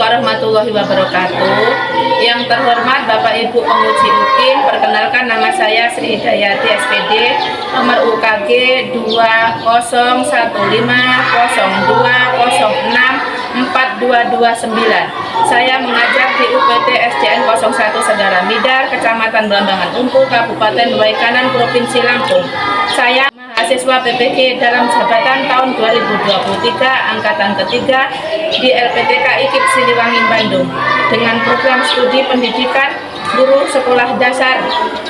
warahmatullahi wabarakatuh. Yang terhormat Bapak Ibu Penguji UKIM, perkenalkan nama saya Sri Hidayati SPD, nomor UKG 201502064229. Saya mengajar di UPT SDN 01 Segara Midar, Kecamatan Belambangan Umpu, Kabupaten Waikanan, Provinsi Lampung. Saya mahasiswa PPG dalam jabatan tahun 2023 angkatan ketiga di LPTK IKIP Siliwangi Bandung dengan program studi pendidikan guru sekolah dasar.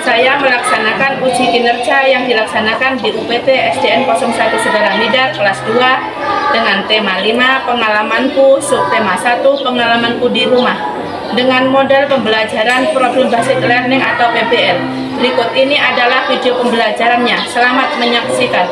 Saya melaksanakan uji kinerja yang dilaksanakan di UPT SDN 01 Segara Midar kelas 2 dengan tema 5 pengalamanku, subtema 1 pengalamanku di rumah dengan model pembelajaran problem based learning atau PBL. Berikut ini adalah video pembelajarannya. Selamat menyaksikan.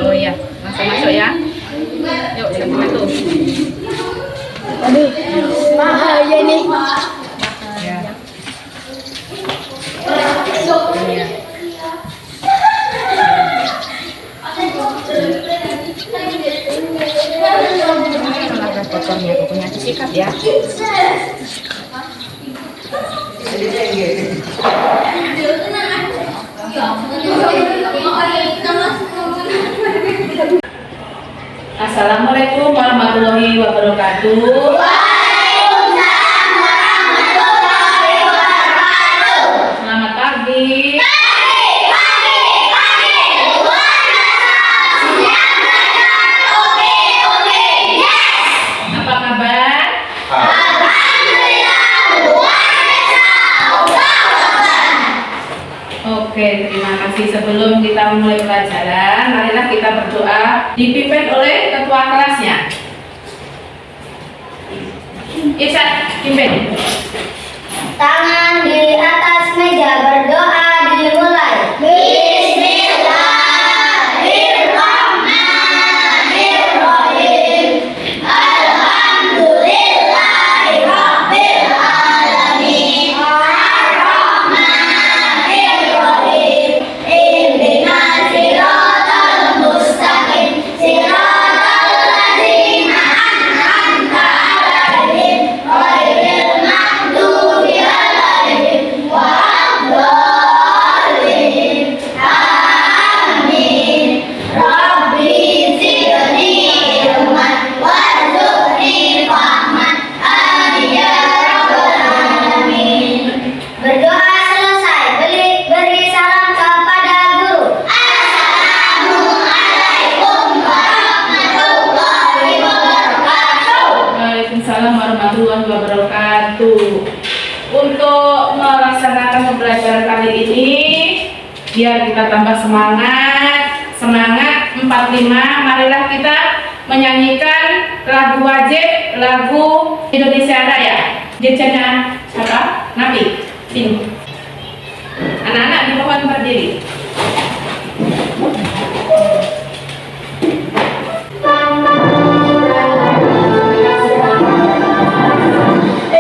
Oh iya, masuk ya. Yuk, satu-satu. Aduh, bahaya nih. Ya. Ya. Kalau potongnya kukunya disikat ya. Assalamualaikum warahmatullahi wabarakatuh. Waalaikumsalam warahmatullahi wabarakatuh. Selamat pagi. Apa kabar? Oke, terima kasih. Sebelum kita mulai pelajaran, marilah kita berdoa dipimpin oleh ketua kelasnya. Isa, pimpin. Tangan di atas meja, berdoa dimulai. Bismillahirrahmanirrahim. Alhamdulillahirabbil alamin. Arrahmanirrahim. Ihdinas siratal mustaqim. Siratal ladzina an'amta 'alaihim ghairil maghdubi 'alaihim waladdallin. Amin. Rabbi zidni ilman warzuqni fahman. Amin ya rabbal alamin. Berdoa selesai, beri salam kepada guru. Assalamualaikum warahmatullahi wabarakatuh. Waalaikumsalam warahmatullahi wabarakatuh. Untuk melaksanakan pembelajaran kali ini, biar kita tambah semangat 45, marilah kita menyanyikan lagu wajib, lagu Indonesia Raya. Jajannya siapa? Nabi. Sini. Anak-anak di pohon berdiri.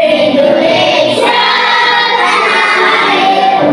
Indonesia tanah airku.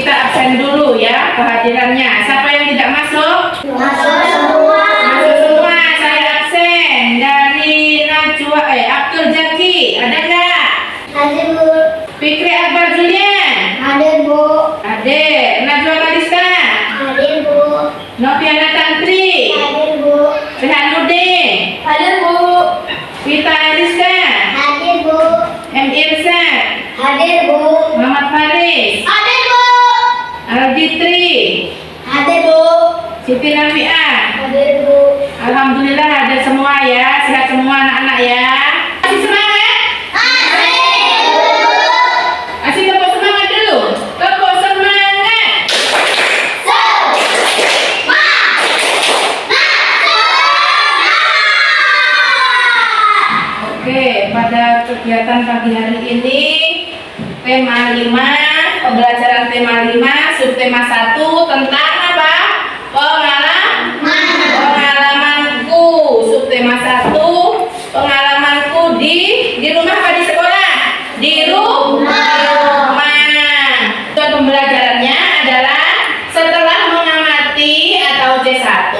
Kita absen dulu ya kehadirannya. Siapa yang tidak masuk? Masuk semua. Masuk semua, saya absen. Dari Najwa, Abdul Jaki, ada nggak? Hadir Bu. Fikri Akbar Julian, Hadir Bu. ada. Najwa Kalista, Hadir Bu. Noviana Tantri, Hadir Bu. Rehanudin, Hadir Bu. Vita Eliska, Hadir Bu. M. Irsan, Hadir Bu. Muhammad Faris, Hadir Bu. Alfitri, Hadir Bu. Siti Nafiah. Hadir Bu. Alhamdulillah ada semua ya, sehat semua anak-anak ya. Masih semangat? Masih tepuk semangat dulu. Tepuk semangat. Oke, pada kegiatan pagi hari ini tema 5, pembelajaran tema 5, subtema 1 tentang apa? Pengalamanku. Subtema 1, pengalamanku di rumah apa di sekolah? Di rumah. Tujuan pembelajarannya adalah setelah mengamati atau C1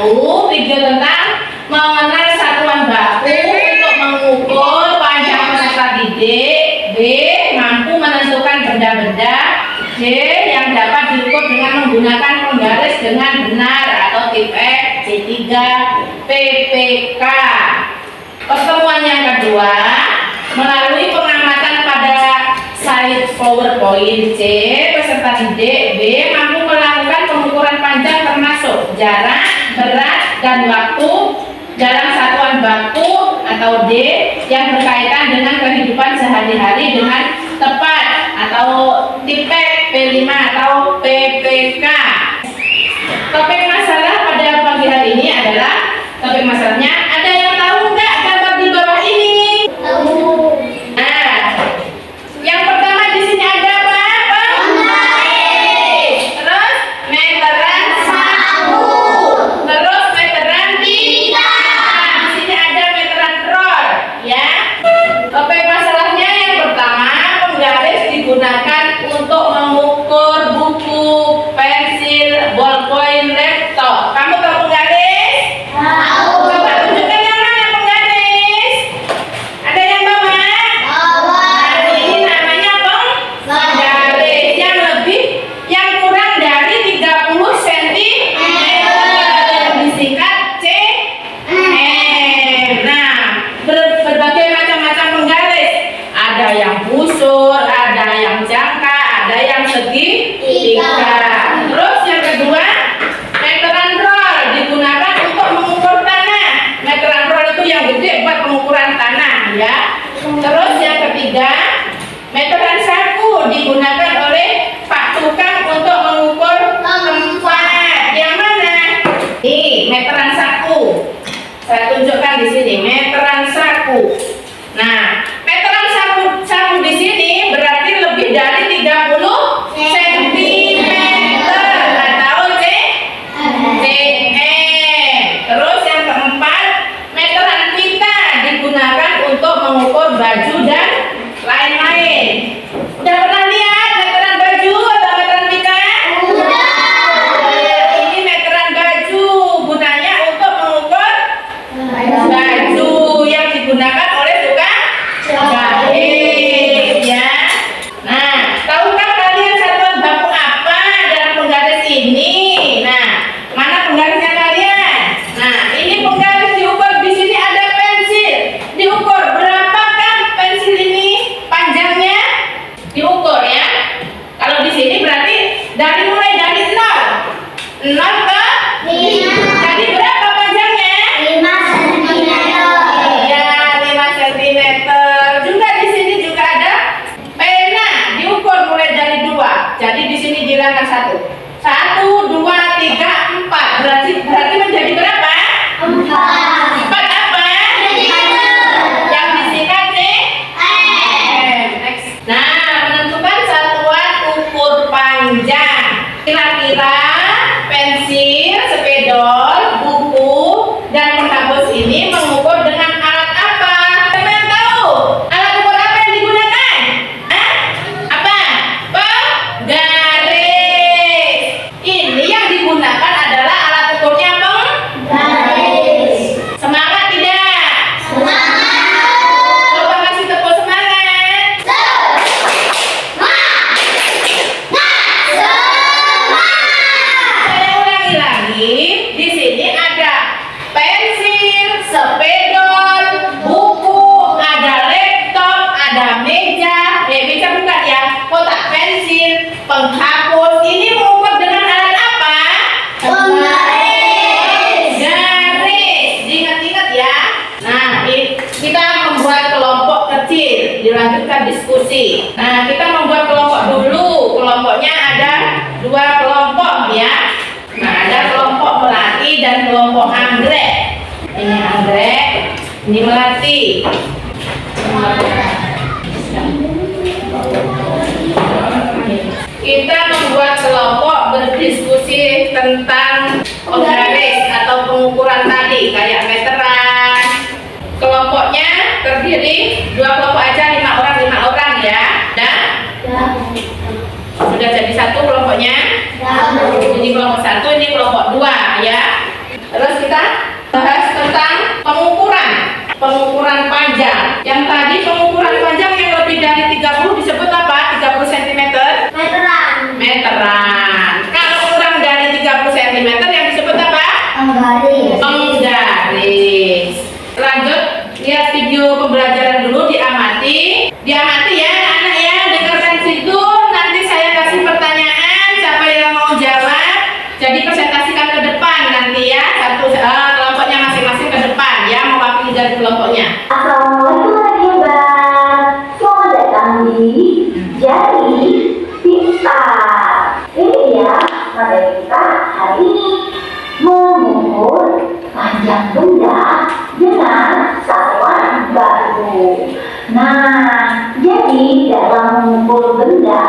video tentang mengenal satuan baku untuk mengukur panjang peserta didik. B. Mampu menentukan benda-benda. C. Yang dapat diukur dengan menggunakan penggaris dengan benar atau tip X. C3. PPK. Pertemuan yang kedua melalui pengamatan pada slide PowerPoint. C. Peserta didik. B. Mampu melakukan pengukuran panjang termasuk jarak, berat, dan waktu dalam satuan baku. Atau D. Yang berkaitan dengan kehidupan sehari-hari dengan tepat atau tipek P5 atau PPK. Topik masalah pada pagi hari ini adalah topik masalahnya. Ada yang tahu nggak gambar di bawah ini? Nah, yang pertama di sini ada apa? Penggaris. Terus meteran 1. Terus meteran 3. Di sini ada meteran roll, ya. Topik masalahnya yang pertama, penggaris digunakan untuk mengukur buku, pensil, ballpoint, laptop. Kamu tahu penggaris? Tahu. Coba tunjukkan yang mana penggaris. Ada yang bawa? Nah, ini namanya penggaris yang lebih, yang kurang dari 30 cm, yang disingkat cm. Nah, berbagai macam-macam penggaris. Ada yang busur, ada yang jangka, ada yang segitiga. Terus yang kedua, meteran roll digunakan untuk mengukur tanah. Meteran roll itu yang gede buat pengukuran tanah, ya. Terus yang ketiga, meteran saku digunakan oleh Pak Tukang untuk mengukur tempat. Yang mana? Nih, meteran saku. Saya tunjukkan di sini, meteran saku. Nah, meteran saku di sini berarti lebih dari 30 cm atau cm. Terus yang keempat, meteran pita digunakan untuk mengukur baju dan lain-lain. Udah pernah lihat meteran baju atau meteran pita? Ini meteran baju, gunanya untuk mengukur baju yang digunakan oleh tukang jahit, ya. Nah, tahukah kalian satuan baku apa dalam penggaris ini? Nah, mana penggarisnya kalian? Nah, ini penggaris diukur. Di sini ada pensil. Diukur berapakah pensil ini panjangnya? Diukur, ya. Kalau di sini berarti mulai dari 0 ke jadi berapa panjangnya? 5 cm. Iya, 5 cm. Juga di sini juga ada pena, diukur mulai dari 2. Jadi di sini bilangan 1. 1, 2, 3, 4. Berarti menjadi berapa? 4 apa? Yang disingkat Next. Nah, menentukan satuan ukur panjang. Kira-kira pensil, spidol, buku, dan penghapus ini mengukur dengan alat apa? Siapa yang tahu? Alat ukur apa yang digunakan? Hah? Apa? Penggaris. mengerti. Kita membuat kelompok berdiskusi tentang penggaris atau pengukuran tadi, kayak meteran. Kelompoknya terdiri 2 kelompok aja, 5 orang ya. Nah, sudah jadi 1 kelompoknya. Ini kelompok 1, ini kelompok 2 ya. Terus kita bahas tentang pengukuran panjang. Yang tadi pengukuran panjang yang lebih dari 30 disebut apa? 30 cm? Meteran. Kalau kurang dari 30 cm yang disebut apa? Penggaris. Lanjut, lihat video pembelajaran dulu, diamati ya anak-anak ya, dengarkan situ. Nanti saya kasih pertanyaan, siapa yang mau jawab jadi presentasikan ke depan nanti ya. Kelompoknya masing-masing ke depan ya, mewakili dari kelompoknya. Assalamualaikum anak-anak. Selamat datang di Jadi Pintar. Ini ya materi kita hari ini, mengukur panjang benda dengan satuan baku. Nah, jadi dalam mengukur benda,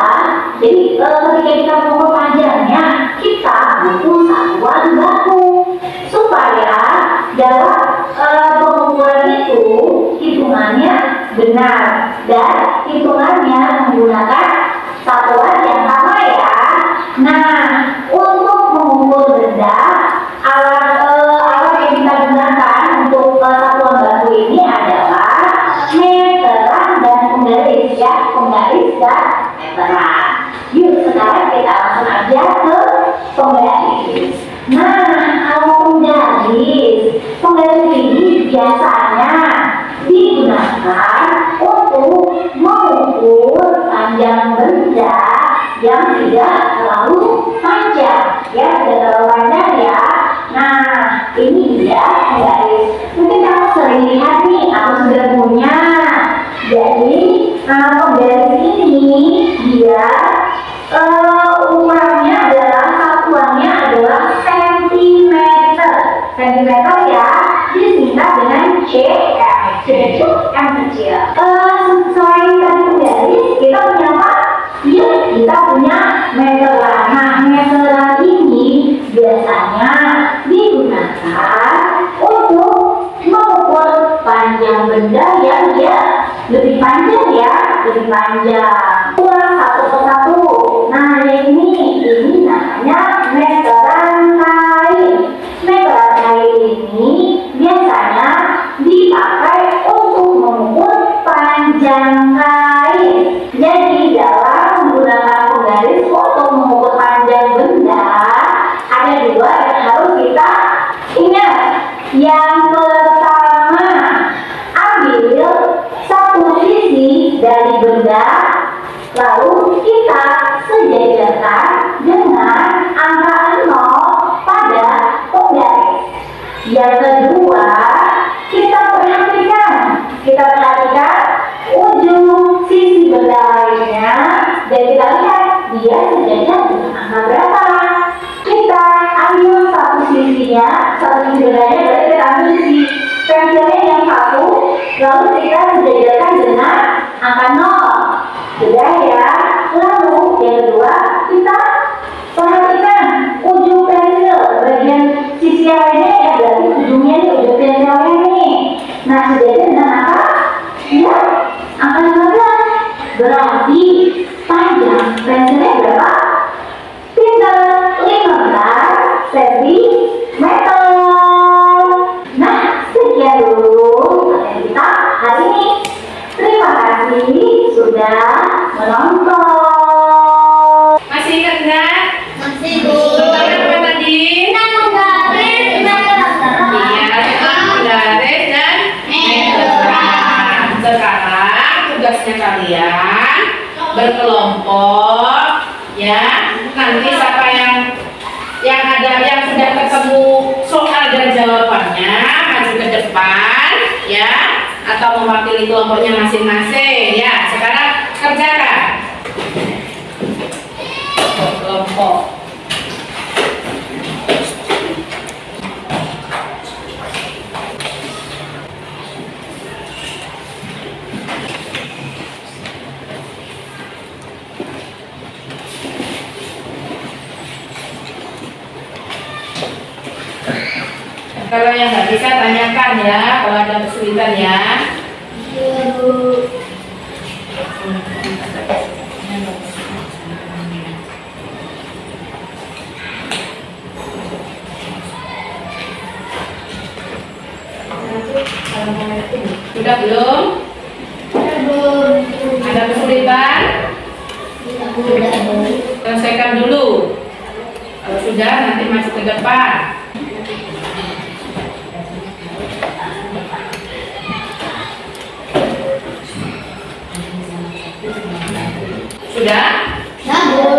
jadi ketika kita mengukur panjangnya, kita butuh satuan baku supaya dalam pengukuran itu hitungannya benar dan hitungannya menggunakan satuan yang sama ya. Nah, untuk mengukur benda, alat yang kita gunakan untuk satuan baku ini adalah meteran dan penggaris ya, penggaris dan meteran. Yuk sekarang kita langsung aja ke penggaris. Nah, kalau penggaris ini biasanya digunakan untuk mengukur panjang benda yang tidak terlalu panjang ya, tidak terlalu panjang ya. Nah, ini dia penggaris. Mungkin kamu sering lihat nih, aku sudah punya. Jadi penggaris ini dia ukurannya adalah, satuannya adalah sentimeter ya, disingkat dengan cm. Jadi M kecil. Selain tadi penggaris, kita punya apa? Ya, kita punya meteran. Nah, meteran ini biasanya digunakan untuk mengukur panjang benda yang dia lebih panjang ya, lebih panjang. Ulang satu persatu. Nah, ini namanya meteran kain. Meteran kain ini biasanya dipakai untuk mengukur panjang kain. Jadi dalam menggunakan penggaris untuk mengukur panjang benda, ada 2 yang harus kita ingat. Yang pertama, ambil satu sisi dari benda, lalu kita sejajarkan dengan angka 0 pada penggaris. Yang kedua, kita perhatikan ujung sisi benda lainnya, dan kita lihat dia sejajar dengan angka berapa. Kita ambil satu sisinya, satu sisi bendanya, berarti kita ambil sisi pensilnya yang satu, lalu kita sejajarkan dengan angka 0. Sudah ya. Lalu yang kedua, kita perhatikan ujung pensil, bagian sisi lainnya ya, berarti ujungnya ini, ujung pensilnya ini. Nah, sejajar dengan angka ya, angka 15. Berarti panjang pensilnya berapa? 15 cm. Nah, sekian dulu materi kita hari ini. Terima kasih sudah menonton. Masih ingat nggak? Masih Bu. Tentang apa tadi? Kita menggaris meteran. Iya, tentang penggaris dan meteran. Sekarang tugasnya kalian berkelompok ya. Nanti siapa yang sudah ketemu soal dan jawabannya maju ke depan ya, atau mewakili kelompoknya masing-masing ya. Sekarang kerjakan kelompok. Kalau yang nggak bisa tanyakan ya, kalau ada kesulitan ya. Iya, Bu. Sudah belum? Iya, Bu. Ada kesulitan? Iya, Bu. Udah, Bu. Selesaikan dulu. Kalau sudah nanti masuk ke depan. Sudah? Ya, Bu.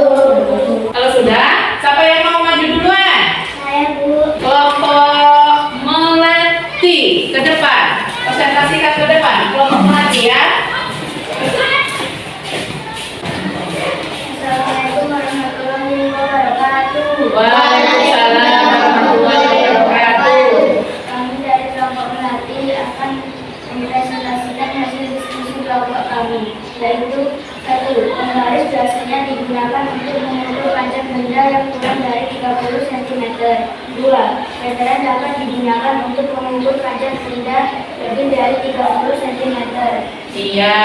Kalau sudah, siapa yang mau maju duluan? Saya, Bu. Kelompok melati ke depan. Presentasikan ke depan. Kelompok melati ya. Assalamualaikum warahmatullahi wabarakatuh. Waalaikumsalam warahmatullahi wabarakatuh. Kami dari kelompok melati akan mempresentasikan hasil diskusi kelompok kami, yaitu 1. Penggaris biasanya digunakan untuk mengukur panjang benda yang kurang dari 30 cm. 2. Meteran dapat digunakan untuk mengukur panjang benda lebih dari 30 cm. Iya.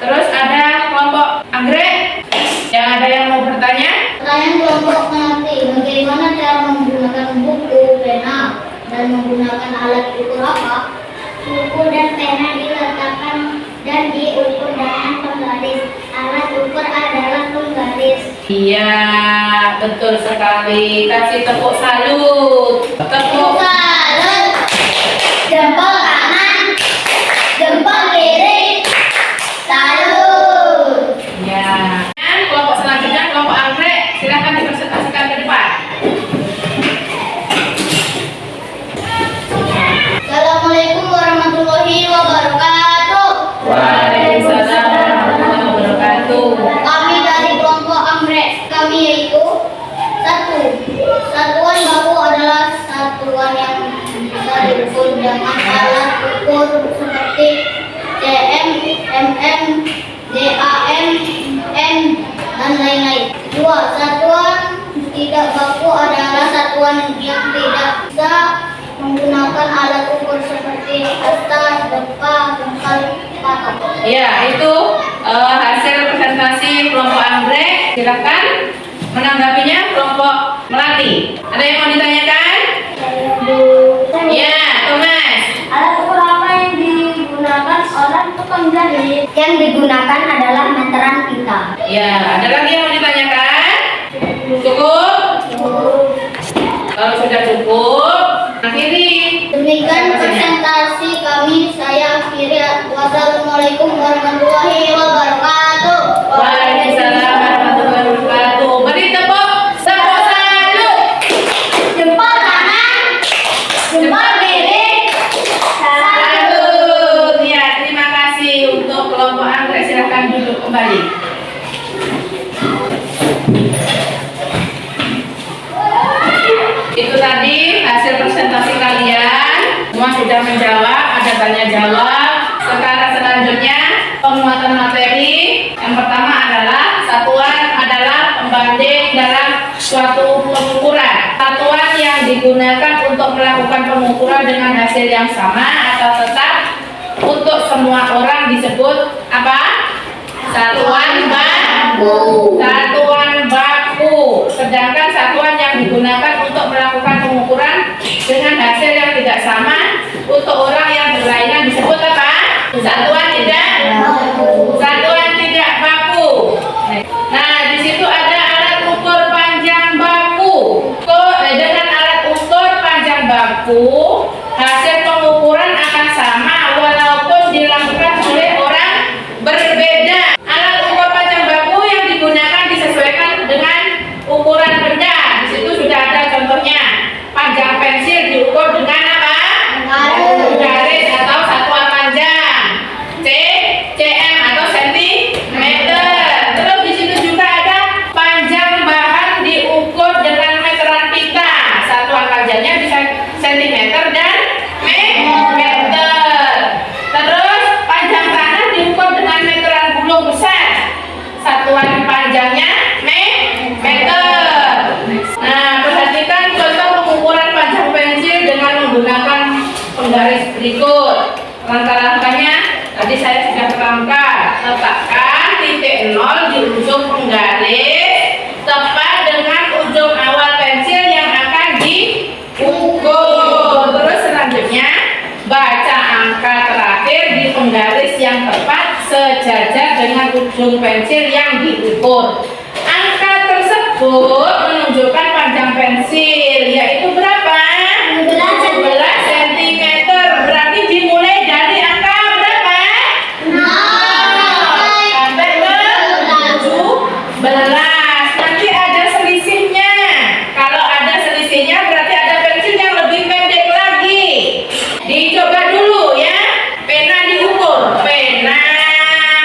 Terus ada kelompok anggrek. Yang ada yang mau bertanya? Pertanyaan kelompok melati, bagaimana cara menggunakan buku, pena, dan menggunakan alat ukur apa? Buku dan pena diletakkan dan diukur dengan penggaris. Alat ukur adalah penggaris. Iya, betul sekali. Kasih tepuk salut. Tepuk. Salut. Jempol kanan, jempol kiri. Salut. Ya. Dan kelompok selanjutnya kelompok anggrek. Silakan dipresentasikan ke depan. Assalamualaikum warahmatullahi wabarakatuh. Waalaikumsalam warahmatullahi wabarakatuh. Kami dari kelompok anggrek. Kami yaitu 1. Satuan baku adalah satuan yang bisa diukur dengan alat ukur seperti cm, mm, gram, m, dan lain-lain. 2. Satuan tidak baku adalah satuan yang tidak bisa menggunakan alat ukur seperti asta, depa, jengkal, patok. Ya, itu hasil presentasi kelompok anggrek. Silakan menanggapinya kelompok melati. Ada yang mau ditanyakan? Ya, Thomas. Alat ukur apa yang digunakan oleh tukang jahit? Yang digunakan adalah meteran pita. Ya, ada lagi yang mau ditanyakan? Cukup? Kalau sudah cukup, akhiri. Demikian presentasi kami. Saya akhiri. Wassalamualaikum warahmatullahi wabarakatuh. Waalaikumsalam warahmatullahi wabarakatuh. Beri tepuk salut. Jempol kanan, jempol kiri. Salut. Ya, terima kasih untuk kelompok anggrek. Silakan duduk kembali. Itu tadi hasil presentasi kalian. Semua sudah menjawab, ada tanya jawab. Sekarang selanjutnya penguatan materi. Yang pertama adalah satuan adalah pembanding dalam suatu pengukuran. Satuan yang digunakan untuk melakukan pengukuran dengan hasil yang sama atau tetap untuk semua orang disebut apa? Satuan baku. Satuan baku. Sedangkan satuan yang digunakan untuk melakukan pengukuran dengan hasil yang tidak sama untuk orang yang berlainan disebut apa? Satuan tidak. Satuan tidak baku. Nah, di situ ada alat ukur panjang baku. Dengan alat ukur panjang baku, hasil pengukuran akan sama walaupun dilakukan oleh orang berbeda. Alat ukur panjang baku yang digunakan disesuaikan dengan ukuran benda. Di situ sudah ada contohnya. Panjang pensil diukur dengan apa? Garis atau satuan panjang. cm atau sentimeter. Terus di situ juga ada panjang bahan diukur dengan meteran pita. Satuan panjangnya bisa sentimeter ujung pensil yang diukur. Angka tersebut menunjukkan panjang pensil, yaitu berapa? 17 cm. Berarti dimulai dari angka berapa? 0 sampai ke 17. Nanti ada selisihnya. Kalau ada selisihnya berarti ada pensil yang lebih pendek lagi. Dicoba dulu ya. Pena diukur. Pena,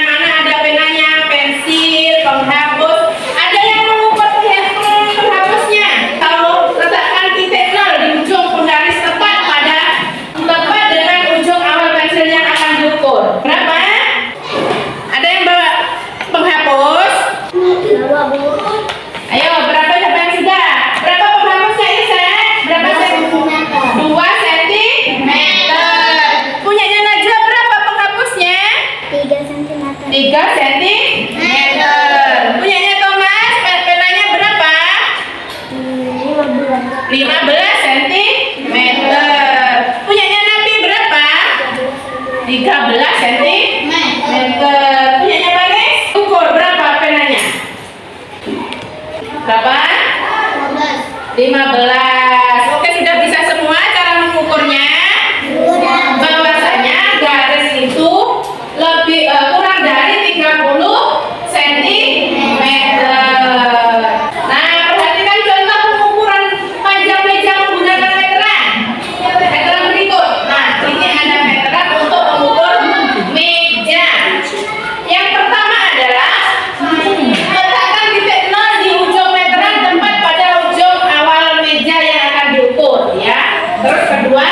mana ada penanya? Pensil, penghapus. Ada yang mengukur penghapusnya. Kalau letakkan titik 0 di ujung penggaris tepat dengan ujung awal pensil yang akan diukur. Berapa? Ada yang bawa penghapus? Ayo, berapa siapa yang sudah? Berapa penghapusnya Isa? Berapa cm? 2 cm. Punyanya Najwa berapa penghapusnya? 3 cm. 3 cm. Punyanya Thomas, penanya berapa? 15 cm. Punyanya Nabi berapa? 13 cm. Punyanya Baris? Ukur berapa penanya? Berapa? 15. Oke, sudah bisa semua cara mengukurnya. Bahwasanya garis itu lebih kurang dari 30 cm. Nah, perhatikan contoh pengukuran panjang meja menggunakan meteran. Meteran berikut. Nah, ini ada meteran untuk mengukur meja. Yang pertama adalah letakkan titik 0 di ujung meteran tempat pada ujung awal meja yang akan diukur ya. Terus kedua,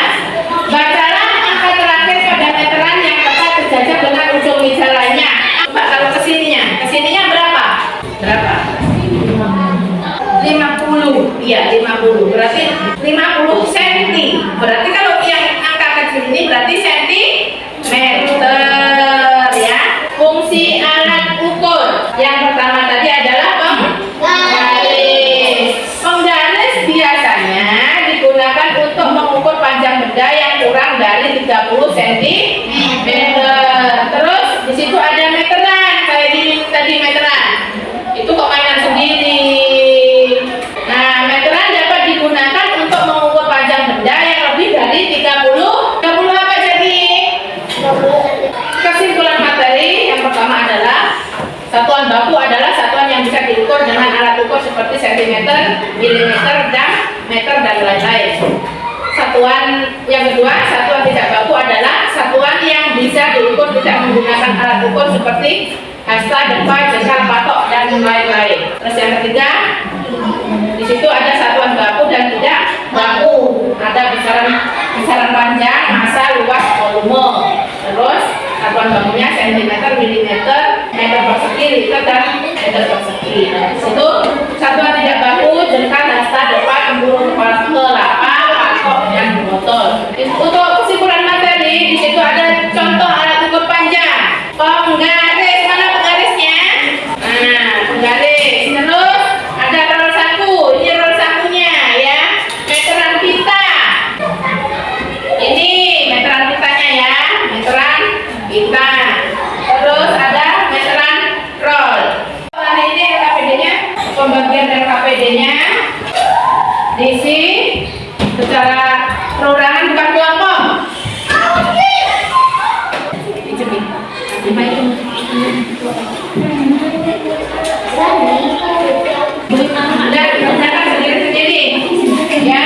bacalah angka terakhir pada meteran yang tepat sejajar dengan ujung meja lainnya. Coba kalau kesininya berapa? Berapa? 50. Iya, 50. Berarti 50 cm. Berarti kalau yang angka kecil ini berarti centimeter ya. Fungsi alat ukur. Yang pertama tadi adalah penggaris. Penggaris biasanya digunakan untuk mengukur panjang benda yang kurang dari 30 cm. Terus di situ ada meteran, kayak ini tadi meteran. Itu kok mainan sendiri. Nah, meteran dapat digunakan untuk mengukur panjang benda yang lebih dari 30 apa jadi? Kesimpulan materi yang pertama adalah satuan baku adalah satuan yang bisa diukur dengan alat ukur seperti cm, milimeter, dan meter dan lain-lain. Satuan yang kedua, satuan tidak baku adalah satuan yang bisa diukur tidak menggunakan alat ukur seperti hasta, depa, jengkal, patok, dan lain-lain. Terus yang ketiga, di situ ada satuan baku dan tidak baku. Ada besaran panjang, massa, luas, volume. Terus satuan bakunya cm, milimeter, meter persegi, liter, dan meter persegi. Di situ satuan tidak baku, jengkal, hasta, depa, tempurung, kelapa, patok, dan botol. Untuk kesimpulan materi, di situ ada contoh alat ukur panjang. Penggaris, mana penggarisnya? Nah, penggaris. Terus ada roll saku, ini roll sakunya ya. Meteran pita. Ini meteran pitanya ya, meteran pita. Terus ada meteran roll. Hari ini LKPD-nya, pembagian LKPD-nya diisi secara perorangan bukan kelompok. Dan kerjakan sendiri-sendiri ya.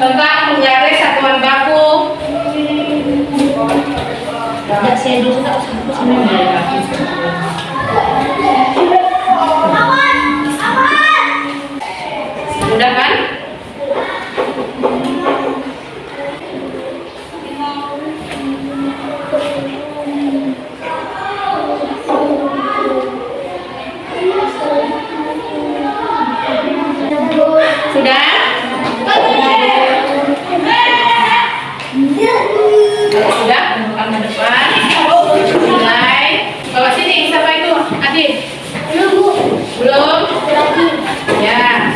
Tentang penggaris satuan baku. Mudah kan? Sudah? Kalau sudah, kamu depan. Mulai. Bawa sini, siapa itu? Adit? Belum? Ya.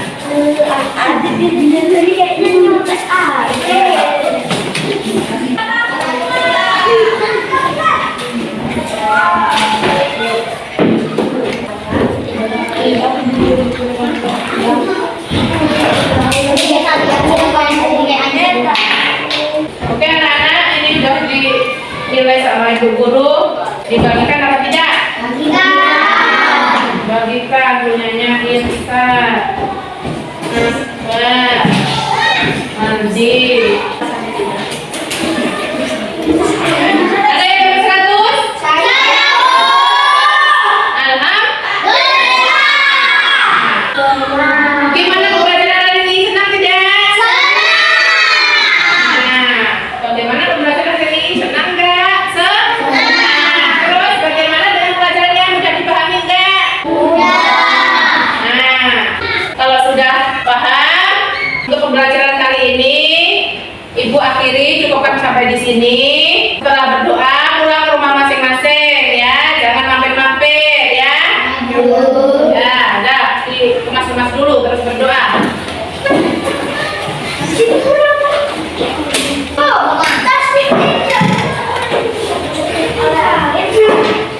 Adit kayaknya nyontek aja. Mandi. Ada yang dapat 100? Saya. Alhamdulillah. Gimana pembelajaran hari ini? Senang tidak? Nah, bagaimana pembelajaran hari ini? Senang nggak? Senang. Terus bagaimana dengan pelajaran yang mudah dipahami nggak? Nah, kalau sudah paham untuk pembelajaran kali ini, Ibu akhiri cukupkan sampai di sini. Setelah berdoa pulang ke rumah masing-masing ya, jangan mampir-mampir ya. Ya, dah dikemas-kemas dulu terus berdoa.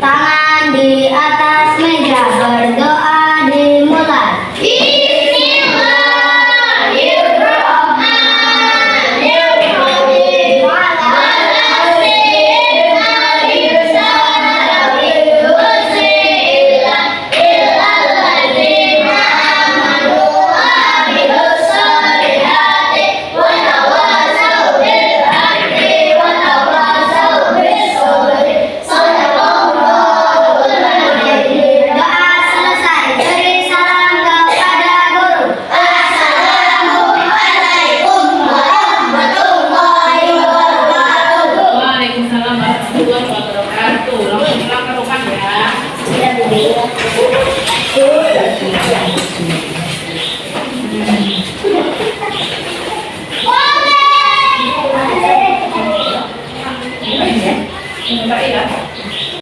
Tangan di atas meja, berdoa dimulai. Doa selesai, beri salam kepada guru. Assalamualaikum warahmatullahi wabarakatuh. Waalaikumsalam warahmatullahi wabarakatuh. Langsung pulang ke rumah ya. Ya, Bu.